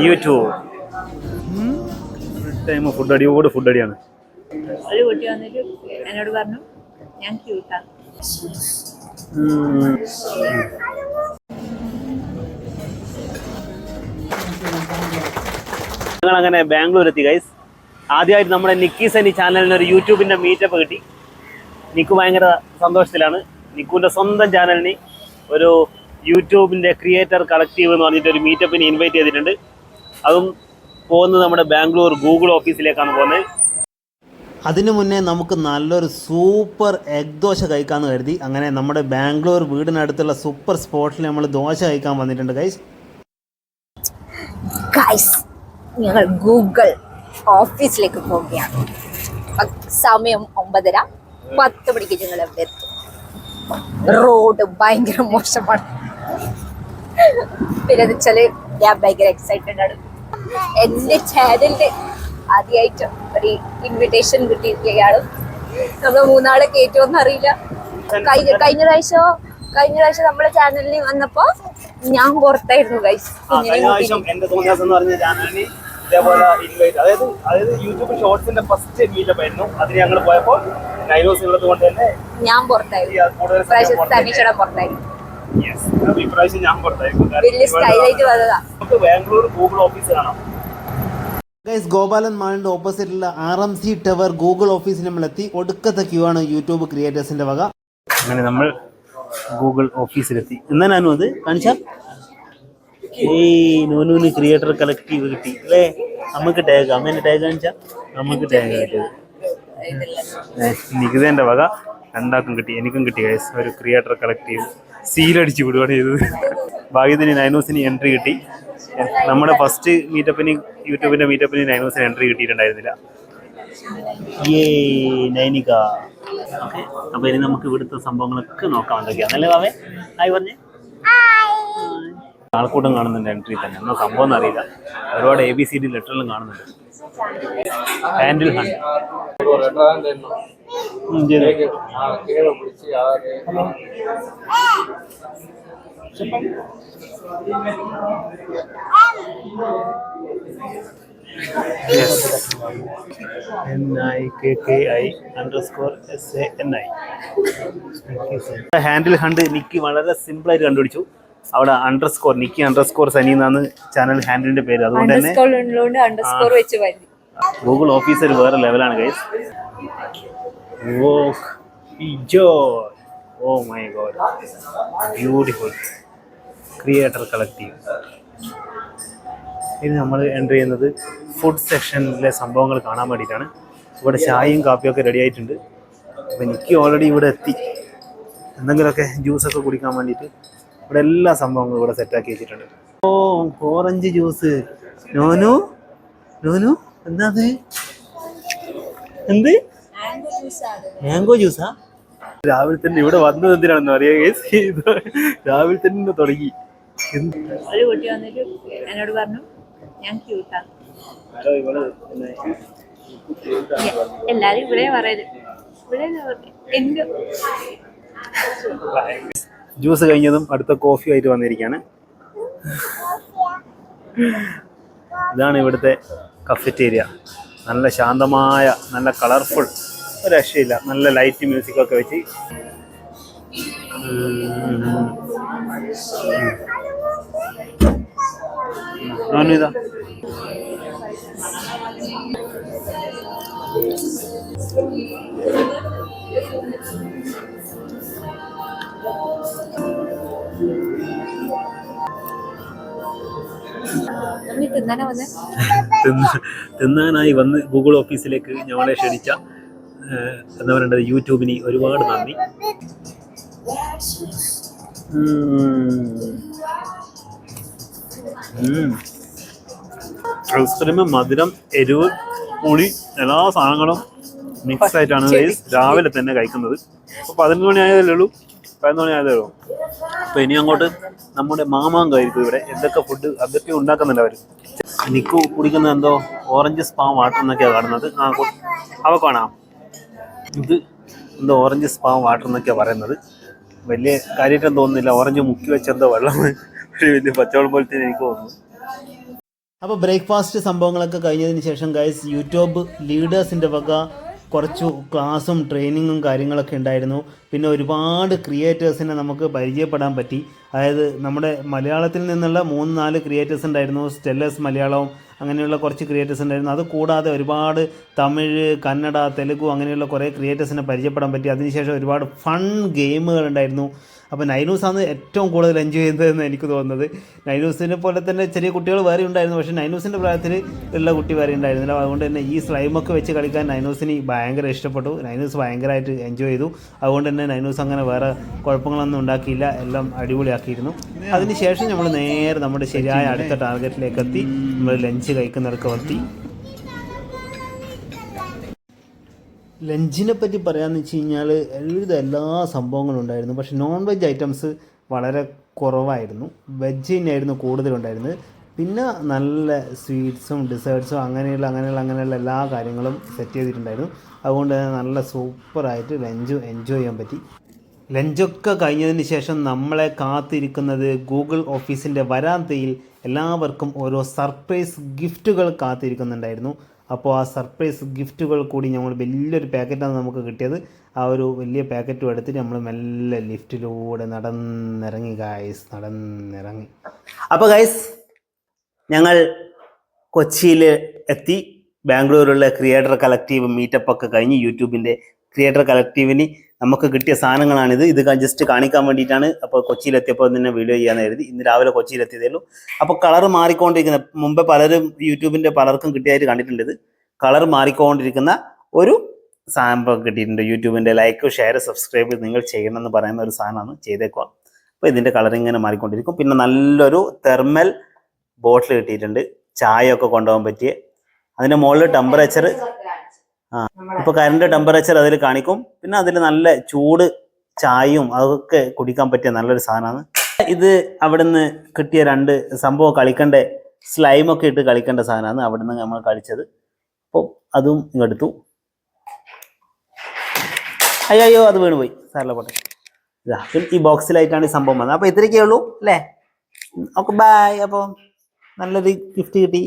YouTube full time food അടിയോട് food അടിയാണ്. ഒരു കുട്ടി വന്നിട്ട് എന്നോട് പറഞ്ഞു ഞാൻ ക്യൂട്ടാണ്. ഞങ്ങൾ അങ്ങനെ ബാംഗ്ലൂർ എത്തി ഗൈസ്. ആദ്യമായിട്ട് നമ്മുടെ നിക്കി സനി ചാനലിന് ഒരു യൂട്യൂബിൻ്റെ മീറ്റപ്പ് കിട്ടി. നിക്കു ഭയങ്കര സന്തോഷത്തിലാണ്. നിക്കുവിൻ്റെ സ്വന്തം ചാനലിന് ഒരു യൂട്യൂബിൻ്റെ ക്രിയേറ്റർ കളക്റ്റീവ് എന്ന് പറഞ്ഞിട്ട് ഒരു മീറ്റപ്പിന് ഇൻവൈറ്റ് ചെയ്തിട്ടുണ്ട്. അതും പോകുന്നത് നമ്മുടെ ബാംഗ്ലൂർ ഗൂഗിൾ ഓഫീസിലേക്കാണ് പോകുന്നത്. അതിനു മുന്നേ നമുക്ക് നല്ലൊരു സൂപ്പർ എഗ് ദോശ കഴിക്കാമെന്ന് കരുതി അങ്ങനെ നമ്മുടെ ബാംഗ്ലൂർ വീടിനടുത്തുള്ള സൂപ്പർ സ്പോട്ടിൽ നമ്മൾ ദോശ കഴിക്കാൻ വന്നിട്ടുണ്ട് ഗൈസ്. ഞങ്ങൾ ഗൂഗിൾ ഓഫീസിലേക്ക് പോവുകയാണ്. സമയം 9:30. 10 മണിക്ക് ഞങ്ങൾ അവിടെ എത്തും. റോഡ് ഭയങ്കര മോശമാണ്. പിന്നെ എന്ന് വെച്ചാല് ഞാൻ ഭയങ്കര എക്സൈറ്റഡ് ആണ്. എന്റെ ചാനലിന് ആദ്യമായിട്ട് ഒരു ഇൻവിറ്റേഷൻ കിട്ടിയിരിക്കുകയാണ്. നമ്മൾ 3 ആളെ കയറ്റുമെന്ന് അറിയില്ല. കഴിഞ്ഞ പ്രാവശ്യം നമ്മളെ ചാനലിൽ വന്നപ്പോ ഞാൻ പുറത്തായിരുന്നു ഗൈസ്. ഇതേപോലെ ഇൻവൈറ്റ് അതായത് യൂട്യൂബ് ഷോർട്സിന്റെ ഫസ്റ്റ് മീറ്റപ്പ് ആയിരുന്നു. അതിന് ഞങ്ങൾ പോയപ്പോൾ ഉള്ളത് കൊണ്ട് തന്നെ ഞാൻ ഇപ്രാവശ്യം ഞാൻ പുറത്തായിരുന്നു. നമുക്ക് ബാംഗ്ലൂർ ഗൂഗിൾ ഓഫീസ് കാണാം. ഗൈസ്, ഗോപാലൻ മാളിൻ്റെ ഓപ്പോസിറ്റുള്ള RMC ടവർ ഗൂഗിൾ ഓഫീസിൽ നമ്മളെത്തി. ഒടുക്കത്തെ ക്യൂ ആണ് യൂട്യൂബ് ക്രിയേറ്റേഴ്സിന്റെ വക. അങ്ങനെ നമ്മൾ ഗൂഗിൾ ഓഫീസിലെത്തി. എന്നാ ഞാനും അത് കാണിച്ച നോനൂന് ക്രിയേറ്റർ കളക്റ്റീവ് കിട്ടി അല്ലേ? നമുക്ക് ടാഗ് അമ്മേന്റെ ടാഗ് കാണിച്ചാ നമുക്ക് ടാഗ് കിട്ടിയത്. നികിതേന്റെ വക രണ്ടാക്കും കിട്ടി, എനിക്കും കിട്ടി ഗൈസ്. ഒരു ക്രിയേറ്റർ കളക്റ്റീവ് സീലടിച്ച് വിടുകയാണ് ചെയ്തത്. ഭാഗ്യത്തിന് നൈനൂസിന് എൻട്രി കിട്ടി. നമ്മുടെ ഫസ്റ്റ് മീറ്റപ്പിന് യൂട്യൂബിന്റെ മീറ്റപ്പിന് നൈനൂസിന് എൻട്രി കിട്ടിയിട്ടുണ്ടായിരുന്നില്ല. നൈനിക. ഓക്കെ, അപ്പൊ ഇനി നമുക്ക് ഇവിടുത്തെ സംഭവങ്ങളൊക്കെ നോക്കാം എന്തൊക്കെയാണല്ലേ ബാവേ? ആയി പറഞ്ഞേ. ആൾക്കൂട്ടം കാണുന്നുണ്ട് എൻട്രി തന്നെ. എന്നാ സംഭവം എന്നറിയില്ല. ഒരുപാട് ABCD ലെറ്ററിലും കാണുന്നുണ്ട്. Handle hunt handle hunt Nikki വളരെ സിമ്പിളായിട്ട് കണ്ടുപിടിച്ചു. അവിടെ _ നിക്കി _ സനി എന്നാണ് ചാനൽ ഹാൻഡിലിന്റെ പേര്. അതുകൊണ്ട് തന്നെ ഗൂഗിൾ ഓഫീസർ വേറെ ലെവലാണ് guys. Oh my god, beautiful creator collective. ഇനി നമ്മൾ എൻ്റർ ചെയ്യുന്നത് ഫുഡ് സെക്ഷനിലെ സംഭവങ്ങൾ കാണാൻ വേണ്ടിയിട്ടാണ്. ഇവിടെ ചായയും കാപ്പിയൊക്കെ റെഡി ആയിട്ടുണ്ട്. അപ്പോൾ എനിക്ക് ഓൾറെഡി ഇവിടെ എത്തി. എന്തെങ്കിലുമൊക്കെ ജ്യൂസൊക്കെ കുടിക്കാൻ വേണ്ടിയിട്ട് ഇവിടെ എല്ലാ സംഭവങ്ങളും ഇവിടെ സെറ്റാക്കി വെച്ചിട്ടുണ്ട്. ഓ, ഓറഞ്ച് ജ്യൂസ്. നോനു എന്താ അത്? എന്ത് മാംഗോ ജ്യൂസാ? രാവിലെ തന്നെ ഇവിടെ വന്നത് എന്തിനാണെന്ന് അറിയാം. രാവിലെ തന്നെ തുടങ്ങി. ഒരു കുട്ടി വന്നിട്ട് എന്നോട് പറഞ്ഞു ഞാൻ ക്യൂട്ടാണ്. എല്ലാരും ഇവിടെ പറയുന്നത്. ജ്യൂസ് കഴിഞ്ഞതും അടുത്ത കോഫി ആയിട്ട് വന്നിരിക്കുകയാണ്. ഇതാണ് ഇവിടുത്തെ കഫറ്റേരിയ. നല്ല ശാന്തമായ, നല്ല കളർഫുൾ, ഒരു രക്ഷയില്ല. നല്ല ലൈറ്റ് മ്യൂസിക്കൊക്കെ വെച്ച്. ഇതാ തിന്നാനായി വന്ന് ഗൂഗിൾ ഓഫീസിലേക്ക് ഞങ്ങളെ ക്ഷണിച്ച എന്താ പറയേണ്ടത്, യൂട്യൂബിന് ഒരുപാട് നന്ദി. ഐസ്ക്രീം, മധുരം, എരിവ്, പുളി, എല്ലാ സാധനങ്ങളും മിക്സ് ആയിട്ടാണ് രാവിലെ തന്നെ കഴിക്കുന്നത്. അപ്പോൾ 11 മണി ആയതല്ലേ ഉള്ളൂ, 11 മണി ആയതേ ഉള്ളൂ. അപ്പോൾ ഇനി അങ്ങോട്ട് നമ്മുടെ മാമാങ്കായിരിക്കും ഇവിടെ. എന്തൊക്കെ ഫുഡ് അതൊക്കെ ഉണ്ടാക്കുന്നുണ്ട് അവർ. നിക്കു കുടിക്കുന്നത് എന്തോ ഓറഞ്ച് സ്പാം വാട്ടർ എന്നൊക്കെയാണ് കാണുന്നത്. അവ കാണാം. ഇത് എന്തോ ഓറഞ്ച് സ്പാം വാട്ടർ എന്നൊക്കെയാണ് പറയുന്നത്. വലിയ കാര്യമായിട്ടൊന്നും തോന്നുന്നില്ല. ഓറഞ്ച് മുക്കി വെച്ചെന്തോ വെള്ളം, ഒരു വലിയ പച്ചവെള്ളം പോലെ തന്നെ എനിക്ക് തോന്നുന്നു. അപ്പോൾ ബ്രേക്ക്ഫാസ്റ്റ് സംഭവങ്ങളൊക്കെ കഴിഞ്ഞതിന് ശേഷം ഗൈസ് യൂട്യൂബ് ലീഡേഴ്സിൻ്റെ വക കുറച്ച് ക്ലാസ്സും ട്രെയിനിങ്ങും കാര്യങ്ങളൊക്കെ ഉണ്ടായിരുന്നു. പിന്നെ ഒരുപാട് ക്രിയേറ്റേഴ്സിനെ നമുക്ക് പരിചയപ്പെടാൻ പറ്റി. അതായത് നമ്മുടെ മലയാളത്തിൽ നിന്നുള്ള 3-4 ക്രിയേറ്റേഴ്സ് ഉണ്ടായിരുന്നു. സ്റ്റെല്ലേഴ്സ് മലയാളവും അങ്ങനെയുള്ള കുറച്ച് ക്രിയേറ്റേഴ്സ് ഉണ്ടായിരുന്നു. അത് കൂടാതെ ഒരുപാട് തമിഴ്, കന്നഡ, തെലുഗു അങ്ങനെയുള്ള കുറേ ക്രിയേറ്റേഴ്സിനെ പരിചയപ്പെടാൻ പറ്റി. അതിനുശേഷം ഒരുപാട് ഫൺ ഗെയിമുകൾ ഉണ്ടായിരുന്നു. അപ്പോൾ നൈനൂസാണ് ഏറ്റവും കൂടുതൽ എൻജോയ് ചെയ്തതെന്ന് എനിക്ക് തോന്നുന്നത്. നൈനൂസിനെ പോലെ തന്നെ ചെറിയ കുട്ടികൾ വേറെ ഉണ്ടായിരുന്നു, പക്ഷേ നൈനൂസിൻ്റെ പ്രായത്തിൽ ഉള്ള കുട്ടി വേറെ ഉണ്ടായിരുന്നില്ല. അതുകൊണ്ട് തന്നെ ഈ സ്ലൈമൊക്കെ വെച്ച് കളിക്കാൻ നൈനൂസിന് ഭയങ്കര ഇഷ്ടപ്പെട്ടു. നൈനൂസ് ഭയങ്കരമായിട്ട് എൻജോയ് ചെയ്തു. അതുകൊണ്ട് തന്നെ നൈനൂസ് അങ്ങനെ വേറെ കുഴപ്പങ്ങളൊന്നും ഉണ്ടാക്കിയില്ല, എല്ലാം അടിപൊളിയാക്കിയിരുന്നു. അതിനുശേഷം നമ്മൾ നേരെ നമ്മുടെ ശരിയായ അടുത്ത ടാർഗറ്റിലേക്ക് എത്തി. നമ്മൾ ലഞ്ച് കഴിക്കുന്നിടക്ക് എത്തി. ലഞ്ചിനെ പറ്റി പറയാമെന്ന് വെച്ച് കഴിഞ്ഞാൽ എല്ലാ സംഭവങ്ങളും ഉണ്ടായിരുന്നു. പക്ഷേ നോൺ വെജ് ഐറ്റംസ് വളരെ കുറവായിരുന്നു. വെജ് തന്നെയായിരുന്നു കൂടുതലുണ്ടായിരുന്നത്. പിന്നെ നല്ല സ്വീറ്റ്സും ഡിസേർട്ട്സും അങ്ങനെയുള്ള എല്ലാ കാര്യങ്ങളും സെറ്റ് ചെയ്തിട്ടുണ്ടായിരുന്നു. അതുകൊണ്ട് തന്നെ നല്ല സൂപ്പറായിട്ട് ലഞ്ച് എൻജോയ് ചെയ്യാൻ പറ്റി. ലഞ്ചൊക്കെ കഴിഞ്ഞതിന് ശേഷം നമ്മളെ കാത്തിരിക്കുന്നത് ഗൂഗിൾ ഓഫീസിൻ്റെ വരാന്തയിൽ എല്ലാവർക്കും ഓരോ സർപ്രൈസ് ഗിഫ്റ്റുകൾ കാത്തിരിക്കുന്നുണ്ടായിരുന്നു. അപ്പോൾ ആ സർപ്രൈസ് ഗിഫ്റ്റുകൾ കൂടി നമ്മൾ വലിയൊരു പാക്കറ്റാണ് നമുക്ക് കിട്ടിയത്. ആ ഒരു വലിയ പാക്കറ്റും എടുത്തിട്ട് നമ്മൾ മെല്ലെ ലിഫ്റ്റിലൂടെ നടന്നിറങ്ങി. അപ്പോൾ ഗൈസ് ഞങ്ങൾ കൊച്ചിയിൽ എത്തി. ബാംഗ്ലൂരുള്ള ക്രിയേറ്റർ കളക്റ്റീവ് മീറ്റപ്പ് ഒക്കെ കഴിഞ്ഞ് യൂട്യൂബിൻ്റെ ക്രിയേറ്റർ കളക്റ്റീവിന് നമുക്ക് കിട്ടിയ സാധനങ്ങളാണിത്. ഇത് ജസ്റ്റ് കാണിക്കാൻ വേണ്ടിയിട്ടാണ്. അപ്പോൾ കൊച്ചിയിലെത്തിയപ്പോൾ തന്നെ വീഡിയോ ചെയ്യാൻ കരുതി. ഇന്ന് രാവിലെ കൊച്ചിയിലെത്തിയതേ ഉള്ളൂ. അപ്പോൾ കളർ മാറിക്കൊണ്ടിരിക്കുന്ന, മുമ്പ് പലരും യൂട്യൂബിൻ്റെ പലർക്കും കിട്ടിയായിട്ട് കണ്ടിട്ടുണ്ട്. ഇത് കളർ മാറിക്കൊണ്ടിരിക്കുന്ന ഒരു സാധനം കിട്ടിയിട്ടുണ്ട്. യൂട്യൂബിൻ്റെ ലൈക്ക്, ഷെയർ, സബ്സ്ക്രൈബ് നിങ്ങൾ ചെയ്യണമെന്ന് പറയുന്ന ഒരു സാധനമാണ്. ചെയ്തേക്കുക. അപ്പോൾ ഇതിൻ്റെ കളർ ഇങ്ങനെ മാറിക്കൊണ്ടിരിക്കും. പിന്നെ നല്ലൊരു തെർമൽ ബോട്ടിൽ കിട്ടിയിട്ടുണ്ട്, ചായ ഒക്കെ കൊണ്ടുപോകാൻ പറ്റിയ. അതിൻ്റെ മുകളിൽ ടെമ്പറേച്ചർ ഇപ്പോൾ കറണ്ട് ടെമ്പറേച്ചർ അതിൽ കാണിക്കും. പിന്നെ അതിൽ നല്ല ചൂട് ചായയും അതൊക്കെ കുടിക്കാൻ പറ്റിയ നല്ലൊരു സാധനമാണ്. ഇത് അവിടുന്ന് കിട്ടിയ 2 സംഭവം കളിക്കേണ്ട സ്ലൈമൊക്കെ ഇട്ട് കളിക്കേണ്ട സാധനമാണ്. അവിടുന്ന് നമ്മൾ കളിച്ചത്. അപ്പോൾ അതും ഇങ്ങെടുത്തു. അയ്യോ അത് വീണുപോയി, സാറിലെ പോട്ടെ. ഇതാ ഈ ബോക്സിലായിട്ടാണ് ഈ സംഭവം വന്നത്. അപ്പോൾ ഇത്രയൊക്കെ ഉള്ളൂ അല്ലേ? Okay, bye. അപ്പോൾ നല്ലൊരു ഗിഫ്റ്റ് കിട്ടി.